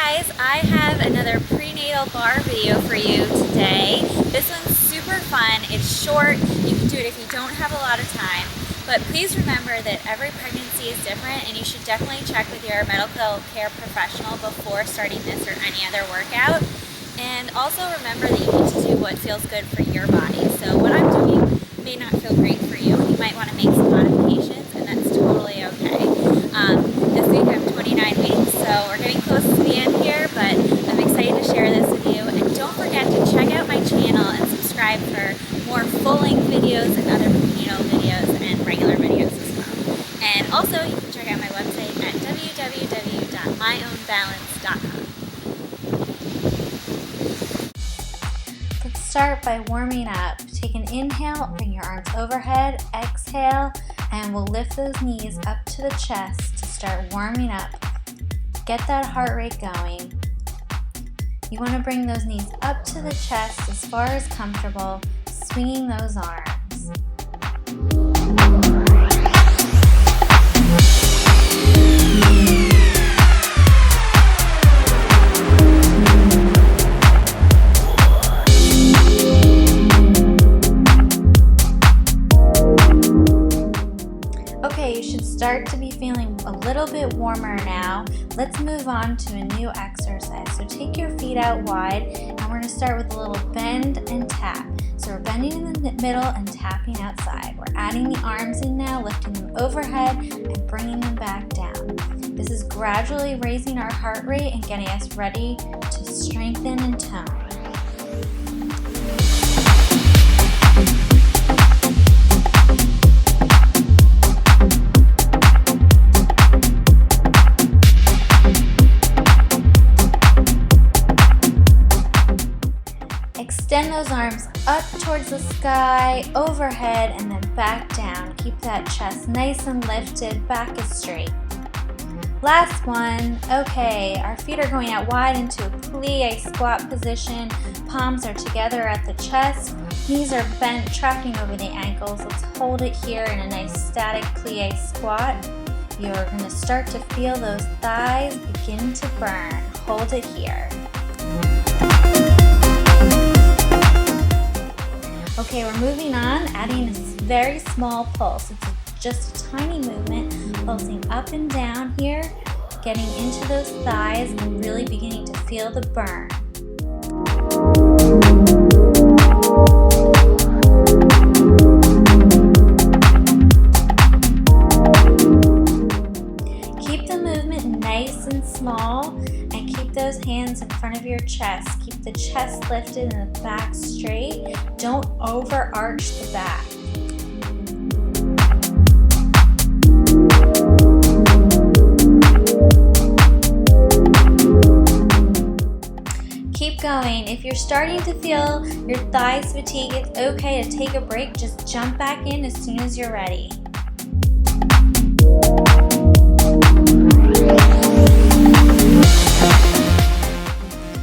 guys, I have another prenatal barre video for you today. This one's super fun. It's short. You can do it if you don't have a lot of time. But please remember that every pregnancy is different and you should definitely check with your medical care professional before starting this or any other workout. And also remember that you need to do what feels good for your body. So what I'm doing may not feel great for you. You might want to make some modifications, and that's totally okay. This week I'm 29 weeks, so we're getting close to the end here, but I'm excited to share this with you. And don't forget to check out my channel and subscribe for more full-length videos and other prenatal videos and regular videos as well. And also you can check out my website at www.myownbalance.com. Let's start by warming up. Take an inhale, bring your arms overhead, exhale, and we'll lift those knees up to the chest to start warming up. Get that heart rate going. You want to bring those knees up to the chest as far as comfortable, swinging those arms. Okay, you should start to be feeling a little bit warmer now. Let's move on to a new exercise. So take your feet out wide, and we're going to start with a little bend and tap. So we're bending in the middle and tapping outside. We're adding the arms in now, lifting them overhead and bringing them back down. This is gradually raising our heart rate and getting us ready to strengthen and tone. Extend those arms up towards the sky, overhead, and then back down. Keep that chest nice and lifted, back is straight. Last one. Okay, our feet are going out wide into a plie squat position. Palms are together at the chest. Knees are bent, tracking over the ankles. Let's hold it here in a nice static plie squat. You're going to start to feel those thighs begin to burn. Hold it here. Okay, we're moving on, adding a very small pulse. It's just a tiny movement, pulsing up and down here, getting into those thighs and really beginning to feel the burn. Keep the movement nice and small, and keep those hands in front of your chest. Keep the chest lifted and the back straight. Don't overarch the back. Keep going. If you're starting to feel your thighs fatigue, it's okay to take a break. Just jump back in as soon as you're ready.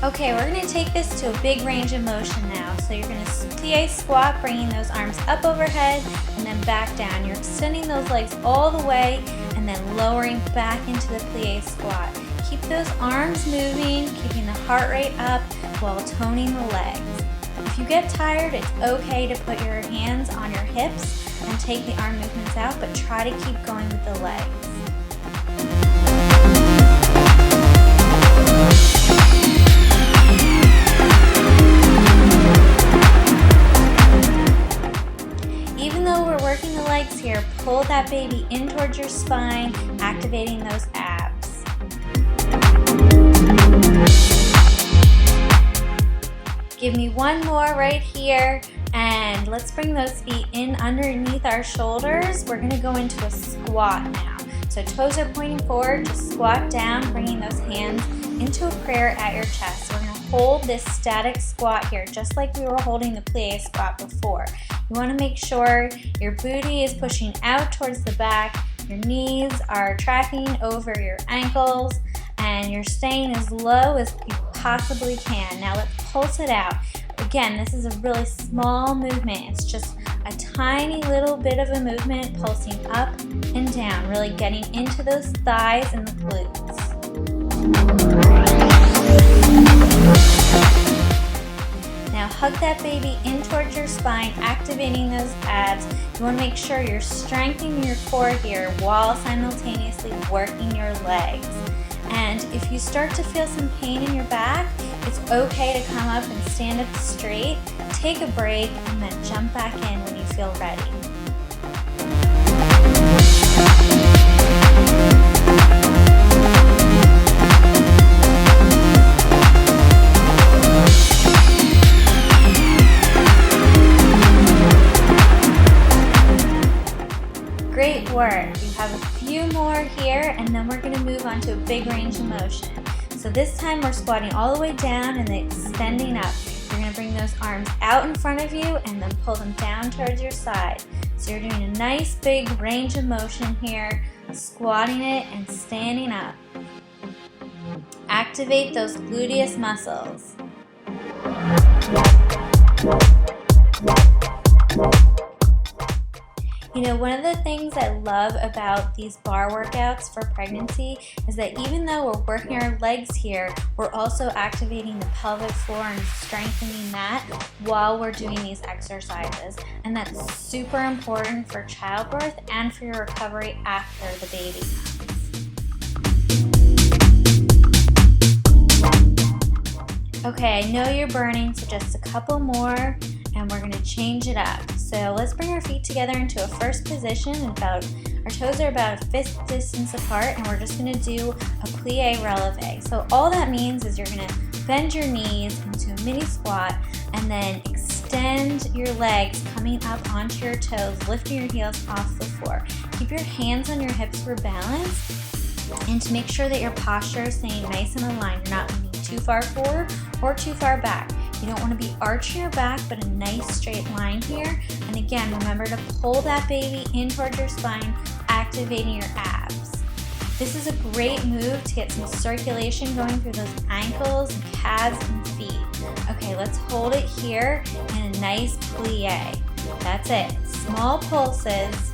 Okay, we're going to take this to a big range of motion now. So you're going to plie squat, bringing those arms up overhead and then back down. You're extending those legs all the way and then lowering back into the plie squat. Keep those arms moving, keeping the heart rate up while toning the legs. If you get tired, it's okay to put your hands on your hips and take the arm movements out, but try to keep going with the legs. Here, pull that baby in towards your spine, activating those abs. Give me one more right here, and let's bring those feet in underneath our shoulders. We're going to go into a squat now. So toes are pointing forward, just squat down, bringing those hands into a prayer at your chest. So we're going to hold this static squat here, just like we were holding the plie squat before. You want to make sure your booty is pushing out towards the back, your knees are tracking over your ankles, and you're staying as low as you possibly can. Now let's pulse it out. Again, this is a really small movement. It's just a tiny little bit of a movement, pulsing up and down, really getting into those thighs and the glutes. Now hug that baby in towards your spine, activating those abs. You want to make sure you're strengthening your core here while simultaneously working your legs. And if you start to feel some pain in your back, it's okay to come up and stand up straight, take a break, and then jump back in when you feel ready. Great work. We have a few more here, and then we're going to move on to a big range of motion. So this time we're squatting all the way down and then extending up. You're going to bring those arms out in front of you and then pull them down towards your side. So you're doing a nice big range of motion here, squatting it and standing up. Activate those gluteus muscles. You know, one of the things I love about these barre workouts for pregnancy is that even though we're working our legs here, we're also activating the pelvic floor and strengthening that while we're doing these exercises. And that's super important for childbirth and for your recovery after the baby comes. Okay, I know you're burning, so just a couple more, and we're going to change it up. So let's bring our feet together into a first position. Our toes are about a fist distance apart, and we're just going to do a plie releve. So all that means is you're going to bend your knees into a mini squat and then extend your legs coming up onto your toes, lifting your heels off the floor. Keep your hands on your hips for balance, and to make sure that your posture is staying nice and aligned. You're not leaning too far forward or too far back. You don't want to be arching your back, but a nice straight line here. And again, remember to pull that baby in towards your spine, activating your abs. This is a great move to get some circulation going through those ankles, calves, and feet. Okay, let's hold it here in a nice plie. That's it. Small pulses.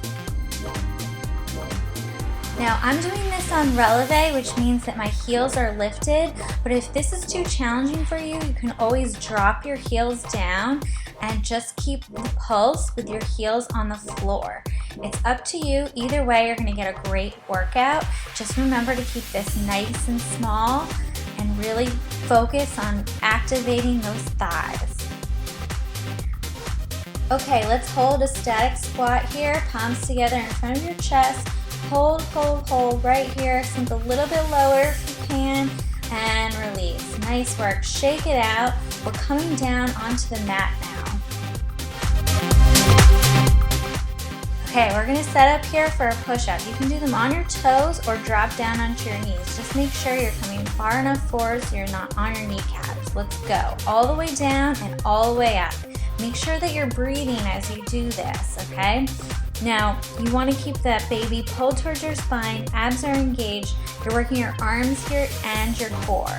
Now I'm doing this on releve, which means that my heels are lifted, but if this is too challenging for you, you can always drop your heels down and just keep the pulse with your heels on the floor. It's up to you. Either way, you're going to get a great workout. Just remember to keep this nice and small and really focus on activating those thighs. Okay, let's hold a static squat here, palms together in front of your chest. Hold, hold, hold right here. Sink a little bit lower if you can, and release. Nice work. Shake it out. We're coming down onto the mat now. Okay, we're going to set up here for a push-up. You can do them on your toes or drop down onto your knees. Just make sure you're coming far enough forward so you're not on your kneecaps. Let's go. All the way down and all the way up. Make sure that you're breathing as you do this, okay? Now, you want to keep that baby pulled towards your spine, abs are engaged, you're working your arms here and your core.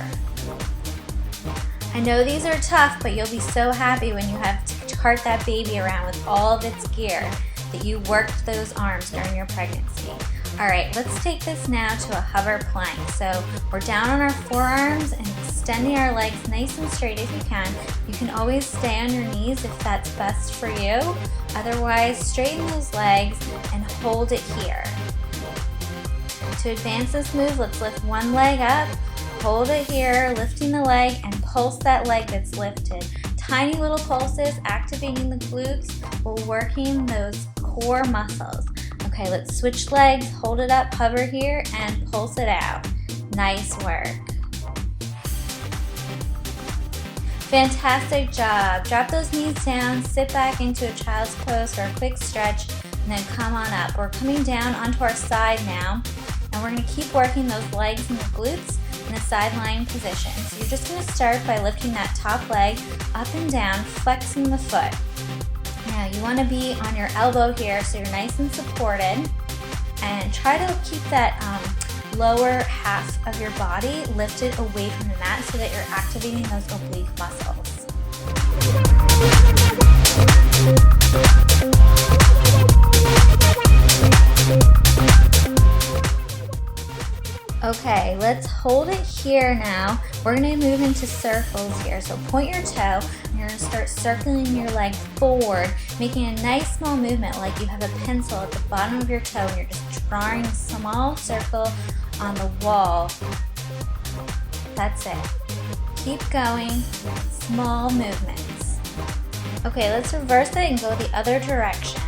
I know these are tough, but you'll be so happy when you have to cart that baby around with all of its gear that you worked those arms during your pregnancy. All right, let's take this now to a hover plank. So we're down on our forearms and extending our legs nice and straight if you can. You can always stay on your knees if that's best for you. Otherwise, straighten those legs and hold it here. To advance this move, let's lift one leg up, hold it here, lifting the leg, and pulse that leg that's lifted. Tiny little pulses, activating the glutes while working those core muscles. Okay, let's switch legs, hold it up, hover here, and pulse it out. Nice work. Fantastic job. Drop those knees down, sit back into a child's pose for a quick stretch, and then come on up. We're coming down onto our side now, and we're going to keep working those legs and the glutes in a side lying position. So you're just going to start by lifting that top leg up and down, flexing the foot. Now you want to be on your elbow here so you're nice and supported, and try to keep that lower half of your body lifted away from the mat so that you're activating those oblique muscles. Okay, Okay, let's hold it here now. We're gonna move into circles here. So point your toe, and you're gonna start circling your leg forward, making a nice small movement like you have a pencil at the bottom of your toe, and you're just drawing a small circle on the wall. That's it. Keep going, small movements. Okay, let's reverse it and go the other direction.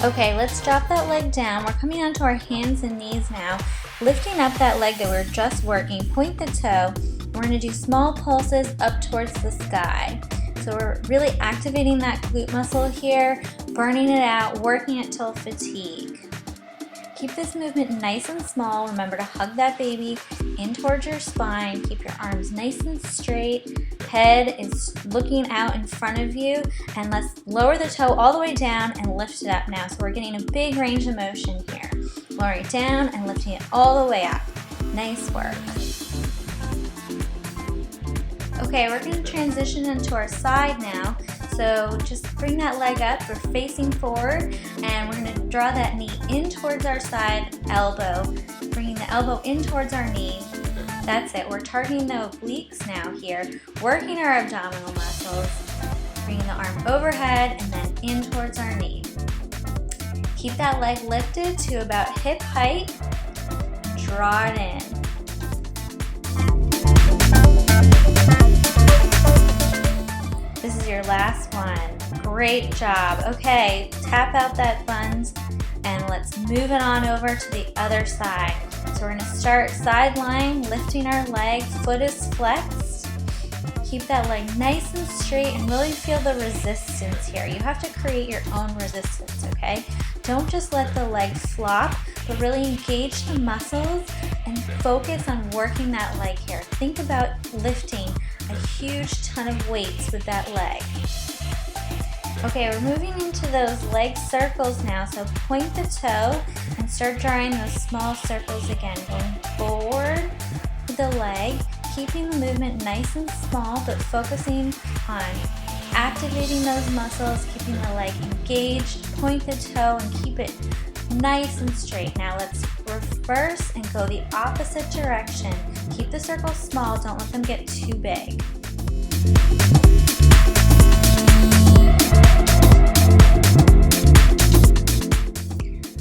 Okay, let's drop that leg down. We're coming onto our hands and knees now, lifting up that leg that we were just working. Point the toe. We're going to do small pulses up towards the sky. So we're really activating that glute muscle here, burning it out, working it till fatigue. Keep this movement nice and small. Remember to hug that baby in towards your spine. Keep your arms nice and straight. Head is looking out in front of you. And let's lower the toe all the way down and lift it up now. So we're getting a big range of motion here. Lowering it down and lifting it all the way up. Nice work. Okay, we're going to transition into our side now. So just bring that leg up, we're facing forward, and we're going to draw that knee in towards our side elbow, bringing the elbow in towards our knee. That's it, we're targeting the obliques now here, working our abdominal muscles, bringing the arm overhead and then in towards our knee. Keep that leg lifted to about hip height, draw it in. This is your last one. Great job. Okay, tap out that buns and let's move it on over to the other side. So we're gonna start side lying, lifting our leg, foot is flexed. Keep that leg nice and straight and really feel the resistance here. You have to create your own resistance, okay? Don't just let the leg flop, but really engage the muscles and focus on working that leg here. Think about lifting a huge ton of weights with that leg. Okay, we're moving into those leg circles now, so point the toe and start drawing those small circles again, going forward with the leg, keeping the movement nice and small, but focusing on activating those muscles, keeping the leg engaged, point the toe and keep it nice and straight. Now let's reverse and go the opposite direction. Keep the circles small, don't let them get too big.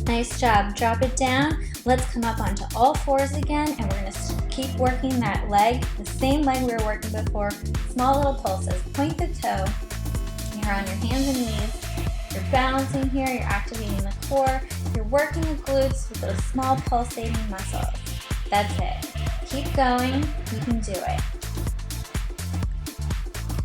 Nice job. Drop it down. Let's come up onto all fours again, and we're going to keep working that leg, the same leg we were working before. Small little pulses. Point the toe. You're on your hands and knees. You're balancing here. You're activating the core. You're working the glutes with those small pulsating muscles. That's it. Keep going. You can do it.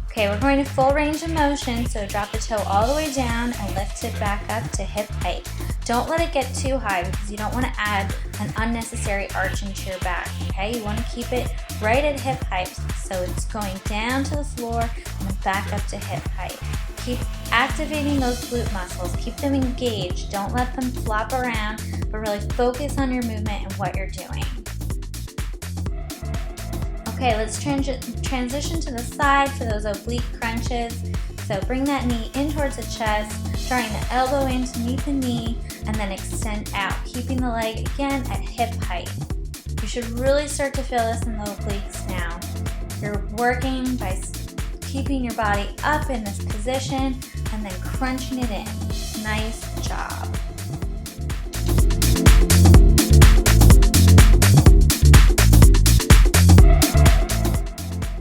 Okay, we're going to full range of motion, so drop the toe all the way down and lift it back up to hip height. Don't let it get too high because you don't want to add an unnecessary arch into your back, okay? You want to keep it right at hip height, so it's going down to the floor and then back up to hip height. Keep activating those glute muscles. Keep them engaged. Don't let them flop around, but really focus on your movement and what you're doing. Okay, let's transition to the side for those oblique crunches. So bring that knee in towards the chest, drawing the elbow in to meet the knee, and then extend out, keeping the leg again at hip height. You should really start to feel this in the obliques now. You're working by keeping your body up in this position and then crunching it in. Nice job.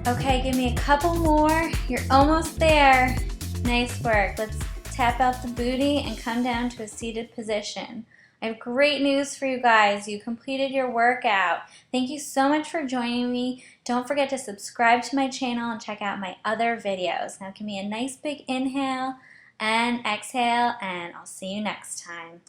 Okay, give me a couple more. You're almost there. Nice work. Let's tap out the booty and come down to a seated position. I have great news for you guys. You completed your workout. Thank you so much for joining me. Don't forget to subscribe to my channel and check out my other videos. Now give me a nice big inhale and exhale, and I'll see you next time.